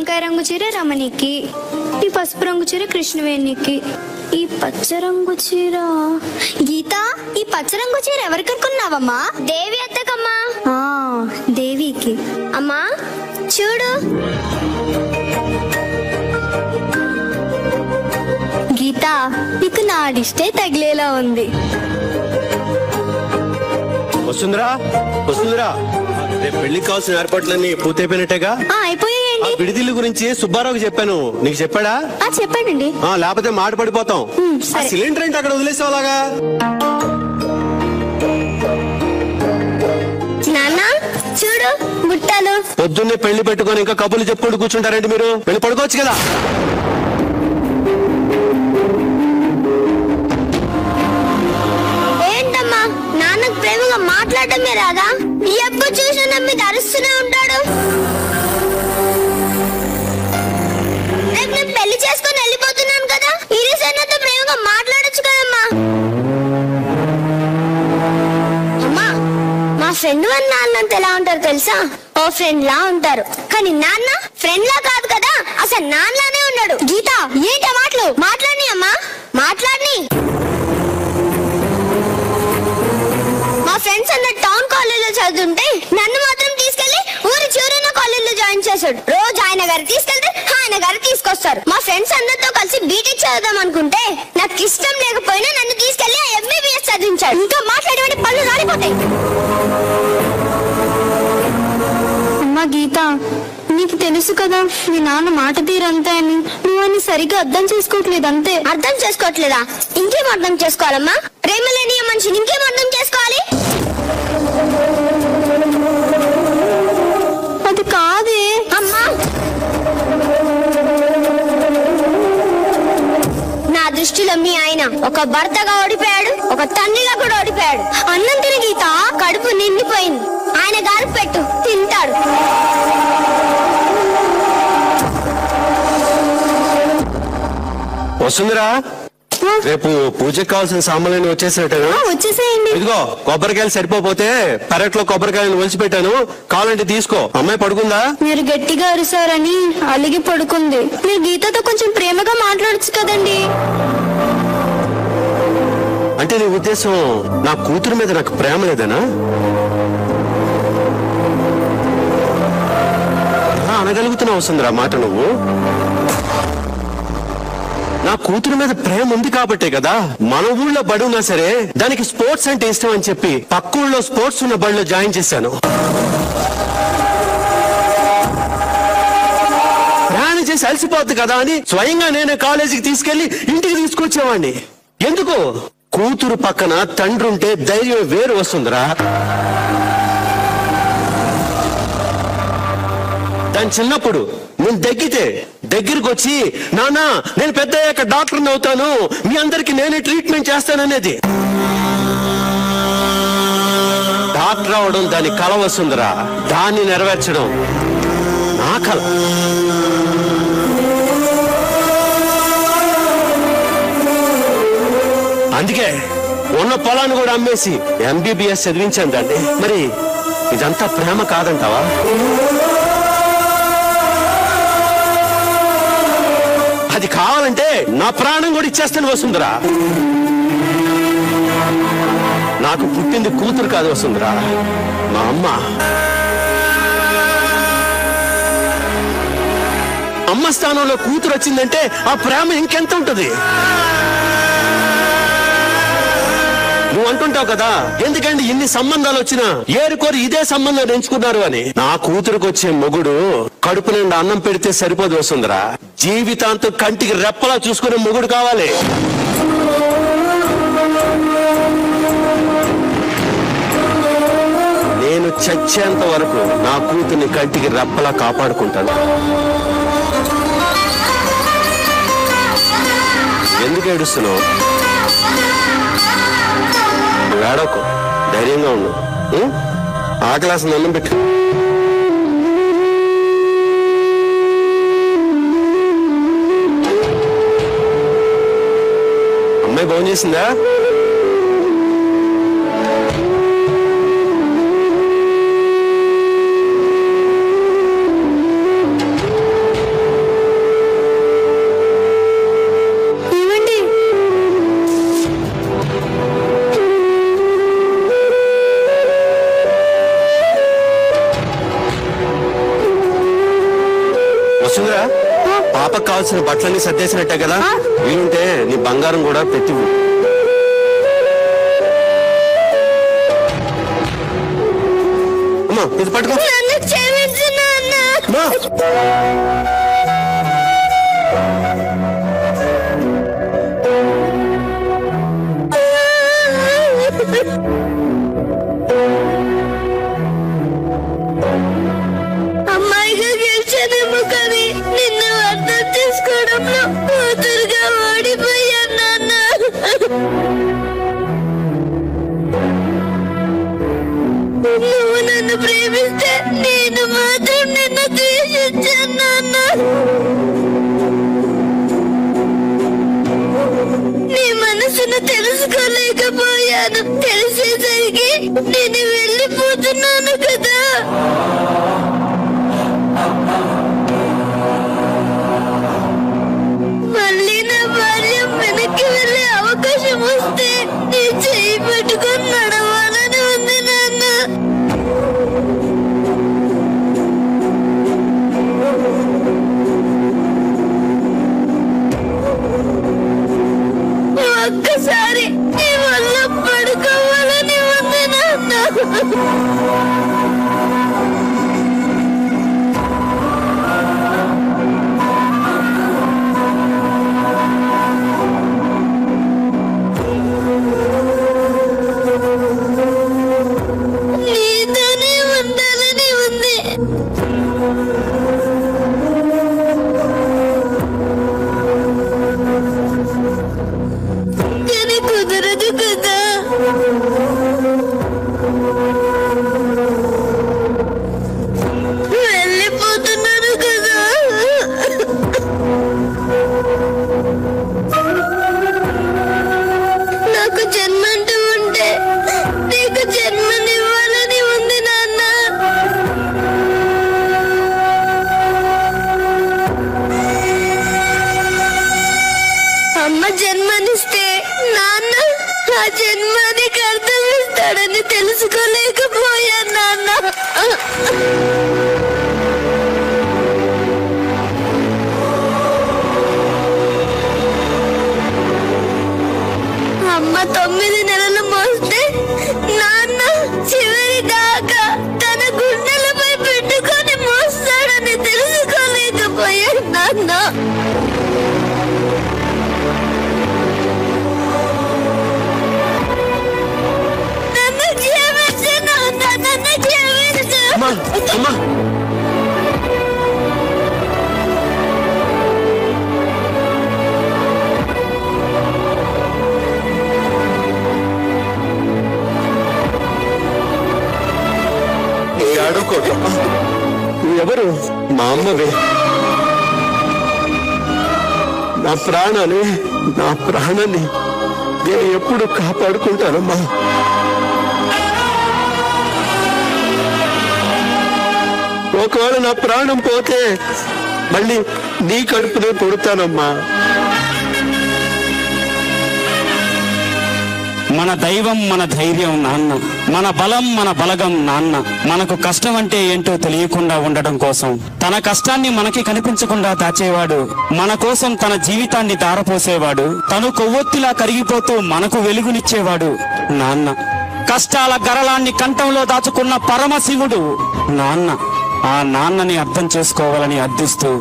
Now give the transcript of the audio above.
వంకాయ రంగు చీర రమణికి, ఈ పసుపు రంగు చీర కృష్ణవేణికి, ఈ పచ్చ రంగు చీర గీత. ఈ పచ్చ రంగు చీర ఎవరికి కొన్నావమ్మా? దేవి అత్తకమ్మా. దేవికి. అమ్మా చూడు గీత, నీకు నాడిష్టే తగిలేలా ఉంది. వసుంధరా, వసుంధరా, రేపు పెళ్లికి కావాల్సిన ఏర్పాట్లన్నీ పూర్తయిపోయినట్టేగా? అయిపోయాయండి. విడిదిల్లు గురించి సుబ్బారావుకి చెప్పాను, నీకు చెప్పాడా? చెప్పానండి. లేకపోతే మాట పడిపోతాం. సిలిండర్ ఏంటి అక్కడ వదిలేసేవాళ్ళగా? నాన్న చూడు బుట్టలు. పొద్దున్నే పెళ్లి పెట్టుకొని ఇంకా కబుర్లు చెప్పుకుంటూ కూర్చుంటారండి మీరు? వెళ్ళి పడుకోవచ్చు కదా. ఏంటమ్మా నాన్నకు ప్రేమగా మాట్లాడటమే రాదా? ఎప్పుడు చూసినా మీద అరుస్తూనే ఉంటాడు. రేపు నేను పెళ్లి చేసుకుని వెళ్ళిపోతున్నాను కదా, ఇరిసన్నతో ప్రేమగా మాట్లాడొచ్చు కదమ్మా. అమ్మా మా ఫ్రెండ్ వాళ్ళ నాన్నంత ఎలా ఉంటారు తెలుసా? ఓ ఫ్రెండ్ లా ఉంటారు, కానీ నాన్న ఫ్రెండ్ లా కాదు కదా, అసలు నాన్నలానే ఉన్నాడు. గీత ఏంటి మాటలు? మాట్లాడిని అమ్మా, మాట్లాడిని. మా ఫ్రెండ్స్ అందరు టౌన్ కాలేజీలో చదువుతుంటే నన్ను మాత్రం తీసుకెళ్లి ఊరి చివరన కాలేజీలో జాయిన్ చేశాడు. రోజు ఆయన గారు తీసుకెళ్తే ఆయన గారు తీసుకొస్తారు. మా ఫ్రెండ్స్ అందరితో కలిసి బీటెక్ చదువుదాం అనుకుంటే నాకు ఇష్టం లేకపోయినా నన్ను తీసుకెళ్లి ఎంబీబీఎస్ చదివించాడు. ఇంకా మాట్లాడేవాడి పళ్ళు రాలిపోతాయి. అమ్మా గీత, నీకు తెలుసు కదా మీ నాన్న మాట తీరంతే అని. నువ్వు అని సరిగ్గా అర్థం చేసుకోవట్లేదు అంతే. అర్థం చేసుకోవట్లేదా? ఇంకేం అర్థం చేసుకోవాలమ్మా? ప్రేమ లేని మనిషిని ఇంకేం అర్థం చేసుకోవాలి? అది కాదే అమ్మా. నా దృష్టిలో మీ ఆయన ఒక భర్తగా ఓడిపోయాడు, ఒక తండ్రిగా కూడా ఓడిపోయాడు. అన్నం తిని గీత, కడుపు నిండిపోయింది. ఆయన గారు పెట్టు, తింటాడు. వసుంధరా, రేపు పూజకి కావాల్సిన సామాన్లు వచ్చేసినట్టేనా? వచ్చేసేయండి. ఇదిగో కొబ్బరికాయలు సరిపోతే పెరట్లో కొబ్బరికాయలు ఒలిచి పెట్టాను, కావాలంటే తీసుకో. అమ్మాయి పడుకుందా? మీరు గట్టిగా అరిసారని అలిగి పడుకుంది. మీరు గీతతో కొంచెం ప్రేమగా మాట్లాడచ్చు కదండి. అంటే నీ ఉద్దేశం నా కూతురు మీద నాకు ప్రేమ లేదనా? అనగలుగుతున్నావు వసుంధరా మాట నువ్వు? నా కూతురు మీద ప్రేమ ఉంది కాబట్టే కదా మన ఊళ్ళో బడి ఉన్నా సరే దానికి స్పోర్ట్స్ అంటే ఇష్టం అని చెప్పి పక్క ఊళ్ళో స్పోర్ట్స్ ఉన్న బడిలో జాయిన్ చేశాను. ప్రయాణం చేసి అలసిపోద్ది కదా అని స్వయంగా నేనే కాలేజీకి తీసుకెళ్లి ఇంటికి తీసుకొచ్చేవాడిని. ఎందుకు? కూతురు పక్కన తండ్రి ఉంటే ధైర్యం వేరు వస్తుందిరా. దాని చిన్నప్పుడు నేను దగ్గరికి వచ్చి నానా నేను పెద్ద అయ్యాక డాక్టర్ని అవుతాను, మీ అందరికి నేనే ట్రీట్మెంట్ చేస్తాననేది. డాక్టర్ అవడం దాని కల వస్తుందిరా, దాన్ని నెరవేర్చడం నా కల. అందుకే ఉన్న పొలాన్ని కూడా అమ్మేసి ఎంబీబీఎస్ చదివించాను దాన్ని. మరి ఇదంతా ప్రేమ కాదంటావా? అది కావాలంటే నా ప్రాణం కూడా ఇచ్చేస్తాను వసుంధరా. నాకు పుట్టింది కూతురు కాదు వసుంధరా, మా అమ్మ. అమ్మ స్థానంలో కూతురు వచ్చిందంటే ఆ ప్రేమ ఇంకెంత ఉంటది? నువ్వు అంటుంటావు కదా ఎందుకండి ఇన్ని సంబంధాలు వచ్చినా ఏరుకోరు ఇదే సంబంధం ఎంచుకున్నారు అని. నా కూతురుకు వచ్చే మొగుడు కడుపు నిండా అన్నం పెడితే సరిపోదు వస్తుందిరా, జీవితాంతం కంటికి రెప్పలా చూసుకునే మొగుడు కావాలి. నేను చచ్చేంత వరకు నా కూతుర్ని కంటికి రెప్పలా కాపాడుకుంటాను. ఎందుకు ఏడుస్తున్నావు? ఏడవకు, ధైర్యంగా ఉండు. ఆ గ్లాస్ అన్నం పెట్టు. అమ్మాయి భోజనం చేసిందా? కావాల్సిన బట్టలన్నీ సర్దేసినట్టే కదా, వీలుంటే నీ బంగారం కూడా పెట్టి అమ్మా ఇది పట్టుకో. నన్ను క్షమించు నాన్న. అమ్మా. అమ్మాయిగా గెలిచానేమో కానీ నిన్ను అర్థం చేసుకోవడంలో కూతురుగా ఓడిపోయాను నాన్న. నువ్వు నన్ను ప్రేమిస్తే నేను మాత్రం నిన్ను ద్వేషించాను నాన్న. నీ మనసును తెలుసుకోలేకపోయాను. తెలిసేసరికి నేను వెళ్ళిపోతున్నాను కదా. మళ్ళీ నా బాల్యం వెనక్కి వెళ్ళే అవకాశం వస్తే నీ చెయ్యి పట్టుకొని నడవాలని ఉంది నాన్న. ఒక్కసారి నీ వల్ల పడుకోవాలని ఉంది నాన్న. నీతోనే ఉండాలని ఉంది. కానీ కుదరదు కదా. వెళ్ళిపోతున్నాను కదా. నాకు జన్మంటూ ఉంటే నీకు జన్మనివ్వాలని ఉంది నాన్న. అమ్మ జన్మనిస్తే నాన్న ఆ జన్మానికి అర్థం ఇస్తాడని తెలుసుకోలేకపోయాను నాన్న. అమ్మ 9 నెలలు మోస్తే నాన్న చివరి దాకా తన గుండెలపై పెట్టుకొని మోస్తాడని తెలుసుకోలేకపోయాను నాన్న. నన్ను క్షమించు నాన్న. నన్ను క్షమించు. అమ్మా అమ్మా అడుకోటమ్మా. నువ్వెవరు? మా అమ్మవే. నా ప్రాణాన్ని నేను ఎప్పుడు కాపాడుకుంటానమ్మా. ఒకవేళ నా ప్రాణం పోతే మళ్ళీ నీ కడుపునే పుడతానమ్మా. మన దైవం మన ధైర్యం నాన్న, మన బలం మన బలగం నాన్న. మనకు కష్టం అంటే ఏంటో తెలియకుండా ఉండడం కోసం తన కష్టాన్ని మనకి కనిపించకుండా దాచేవాడు, మన కోసం తన జీవితాన్ని దారపోసేవాడు, తను కొవ్వొత్తిలా కరిగిపోతూ మనకు వెలుగునిచ్చేవాడు నాన్న. కష్టాల గరళాన్ని కంఠంలో దాచుకున్న పరమశివుడు నాన్న. ఆ నాన్నని అర్థం చేసుకోవాలని అర్థిస్తూ